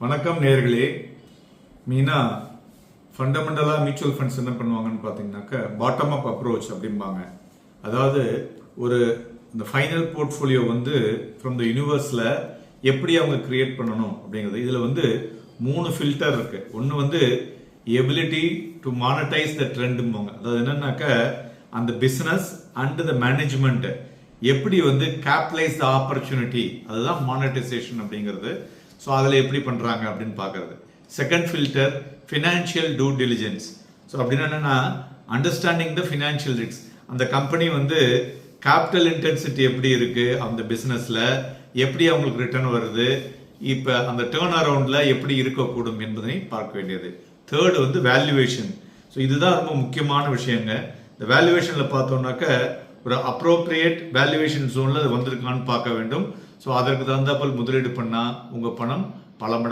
வணக்கம் நேர்களே. மெயினாக ஃபண்டமெண்டலாக மியூச்சுவல் ஃபண்ட்ஸ் என்ன பண்ணுவாங்கன்னு பார்த்தீங்கன்னாக்கா பாட்டம் அப் அப்ரோச் அப்படிம்பாங்க. அதாவது ஒரு இந்த ஃபைனல் போர்ட்ஃபோலியோ ஃப்ரம் த யூனிவர்ஸில் எப்படி அவங்க கிரியேட் பண்ணணும் அப்படிங்கிறது. இதில் 3 ஃபில்டர் இருக்கு. ஒன்று எபிலிட்டி டு மானடைஸ் த ட்ரெண்டும்பாங்க. அதாவது என்னன்னாக்கா அந்த பிஸ்னஸ் அண்ட் த மேனேஜ்மெண்ட் எப்படி கேபிட்டலைஸ் த ஆப்பர்ச்சுனிட்டி, அதுதான் மானடைசேஷன் அப்படிங்கிறது. ஸோ அதில் எப்படி பண்ணுறாங்க அப்படின்னு பார்க்கறது. Second filter financial due diligence. So அப்படின்னா என்னன்னா அண்டர்ஸ்டாண்டிங் த ஃபினான்ஷியல் ரிஸ்க். அந்த கம்பெனி கேபிட்டல் இன்டென்சிட்டி எப்படி இருக்கு, அந்த பிஸ்னஸில் எப்படி அவங்களுக்கு ரிட்டர்ன் வருது, இப்போ அந்த டேர்ன் அரவுண்டில் எப்படி இருக்கக்கூடும் என்பதனை பார்க்க வேண்டியது. Third valuation. ஸோ இதுதான் ரொம்ப முக்கியமான விஷயங்க. இந்த வேல்யூவேஷனில் பார்த்தோம்னாக்க ஒரு அப்ரோப்ரியேட் வேல்யூவேஷன் ஜோனில் அது வந்திருக்கான்னு பார்க்க வேண்டும். ஸோ அதற்கு தகுந்தாப்போல் முதலீடு பண்ணால் உங்கள் பணம் பல மடங்கு